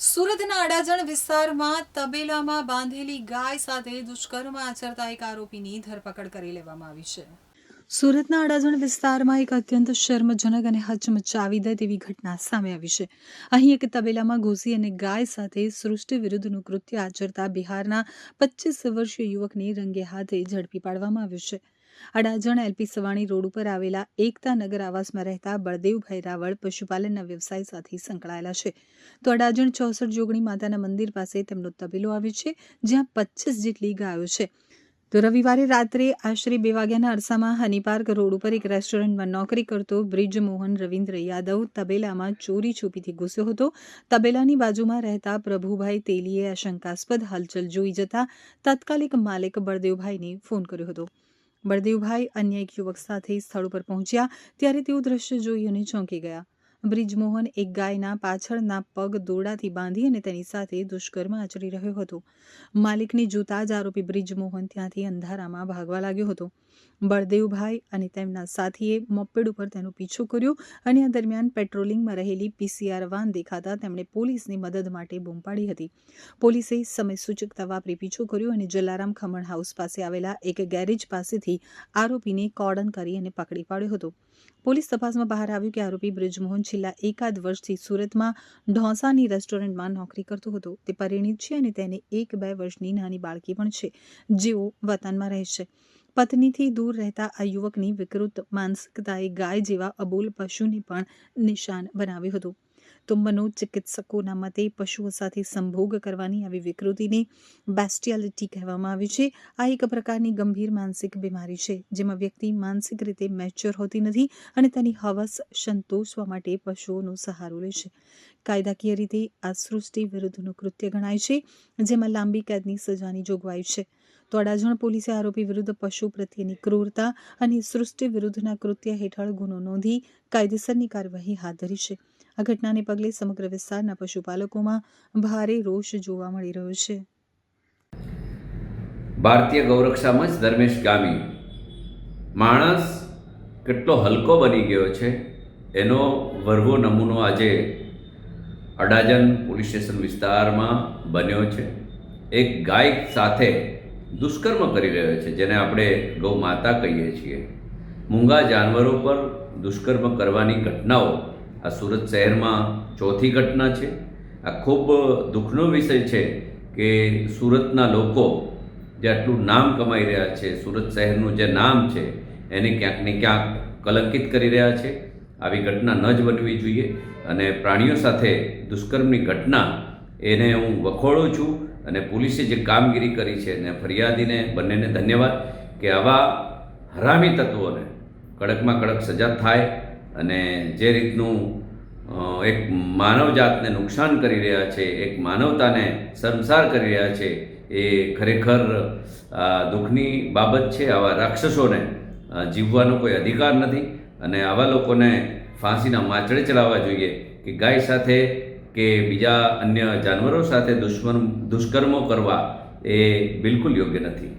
સુરતના અડાજણ વિસ્તારમાં તબેલામાં બાંધેલી ગાય સાથે દુષ્કર્મ આચરતા એક આરોપીની ધરપકડ કરી લેવામાં આવી છે. સુરતના અડાજણ વિસ્તારમાં એક અત્યંત શર્મજનક અને હચમચાવી દે તેવી ઘટના સામે આવી છે. અહીં એક તબેલામાં ઘૂસી અને ગાય સાથે સૃષ્ટિ વિરુદ્ધનું કૃત્ય આચરતા બિહારના 25 વર્ષીય યુવકને રંગે હાથે ઝડપી પાડવામાં આવ્યો છે. અડાજણ એલપી સવાણી રોડ ઉપર આવેલા એકતા નગર આવાસમાં રહેતા બળદેવભાઈ રાવળ પશુપાલનના વ્યવસાય સાથે સંકળાયેલા છે. તો અડાજણ 64 જોગણી માતાના મંદિર પાસે તેમનો તબેલો આવ્યો છે, જ્યાં 25 જેટલી ગાયો છે. તો રવિવારે રાત્રે આશરે 2 વાગ્યાના અરસામાં હનીપાર્ક રોડ ઉપર એક રેસ્ટોરન્ટમાં નોકરી કરતો બ્રિજમોહન રવિન્દ્ર યાદવ તબેલામાં ચોરી છુપીથી ઘૂસ્યો હતો. તબેલાની બાજુમાં રહેતા પ્રભુભાઈ તેલીએ આશંકાસ્પદ હલચલ જોઈ જતા તાત્કાલિક માલિક બળદેવભાઈને ફોન કર્યો હતો. બળદેવભાઈ અન્ય એક યુવક સાથે સ્થળ ઉપર પહોંચ્યા ત્યારે તેઓ દ્રશ્ય જોઈ અને ચોંકી ગયા. બ્રિજમોહન એક ગાયના પાછળના પગ દોરડાથી બાંધી અને તેની સાથે દુષ્કર્મ આચરી રહ્યો હતો. માલિકને જોતા જ આરોપી બ્રિજમોહન ત્યાંથી અંધારામાં ભાગવા લાગ્યો હતો. બળદેવભાઈ અને તેમના સાથીએ મોપેડ ઉપર તેનો પીછો કર્યો અને આ દરમિયાન પેટ્રોલિંગમાં રહેલી પીસીઆર વાન દેખાતા તેમણે પોલીસની મદદ માટે બૂમ પાડી હતી. પોલીસે સમય સૂચકતા વાપરી પીછો કર્યો અને જલારામ ખમણ હાઉસ પાસે આવેલા એક ગેરેજ પાસેથી આરોપીને કોર્ડન કરી અને પકડી પાડ્યો હતો. પોલીસ તપાસમાં બહાર આવ્યું કે આરોપી બ્રિજમોહન છેલ્લા એકાદ વર્ષથી સુરતમાં ઢોસાની રેસ્ટોરન્ટમાં નોકરી કરતો હતો. તે પરિણીત છે અને તેને 1-2 વર્ષની નાની બાળકી પણ છે, જેઓ વતનમાં રહે છે. પત્નીથી દૂર રહેતા આ યુવકની વિકૃત માનસિકતાએ ગાય જેવા અબોલ પશુને પણ નિશાન બનાવ્યું હતું. તો મનોચિકિત્સકોના મતે પશુઓ સાથે સંભોગ કરવાની આવી વિકૃતિને બેસ્ટિયાલિટી કહેવામાં આવે છે. આ એક પ્રકારની ગંભીર માનસિક બીમારી છે, જેમાં વ્યક્તિ માનસિક રીતે મેચ્યોર હોતી નથી અને તેની હવસ સંતોષવા માટે પશુઓનો સહારો લે છે. કાયદાકીય રીતે આ સૃષ્ટિ વિરુદ્ધનું કૃત્ય ગણાય છે, જેમાં લાંબી કેદની સજાની જોગવાઈ છે. તો અડાજણ પોલીસે આરોપી વિરુદ્ધ પશુ પ્રત્યેની ક્રૂરતા અને સૃષ્ટિ વિરુદ્ધના કૃત્ય હેઠળ ગુનો નોંધી કાયદેસરની કાર્યવાહી હાથ ધરી છે. આ ઘટનાને પગલે સમગ્ર વિસ્તારના પશુપાલકોમાં ભારે રોષ જોવા મળી રહ્યો છે. ભારતીય ગૌરક્ષામાં જ ધર્મેશ ગામી માણસ કેટલો હલકો બની ગયો છે એનો વરવો નમૂનો આજે અડાજણ પોલીસ સ્ટેશન વિસ્તારમાં બન્યો છે. એક ગાય સાથે દુષ્કર્મ કરી રહ્યો છે, જેને આપણે ગૌ માતા કહીએ છીએ. મૂંગા જાનવરો પર દુષ્કર્મ કરવાની ઘટનાઓ આ સુરત શહેરમાં ચોથી ઘટના છે. આ ખૂબ દુઃખનો વિષય છે કે સુરતના લોકો જે આટલું નામ કમાઈ રહ્યા છે, સુરત શહેરનું જે નામ છે એને ક્યાંક ને ક્યાંક કલંકિત કરી રહ્યા છે. આવી ઘટના ન જ બનવી જોઈએ અને પ્રાણીઓ સાથે દુષ્કર્મની ઘટના એને હું વખોડું છું. અને પોલીસે જે કામગીરી કરી છે ને ફરિયાદીને બંનેને ધન્યવાદ કે આવા હરામી તત્વોને કડકમાં કડક સજા થાય અને જે રીતનું એક માનવજાતને નુકસાન કરી રહ્યા છે, એક માનવતાને શર્મસાર કરી રહ્યા છે, એ ખરેખર દુઃખની બાબત છે. આવા રાક્ષસોને જીવવાનો કોઈ અધિકાર નથી અને આવા લોકોને ફાંસીના માચડે ચડાવવા જોઈએ કે ગાય સાથે કે બીજા અન્ય જાનવરો સાથે દુષ્કર્મો કરવા એ બિલકુલ યોગ્ય નથી.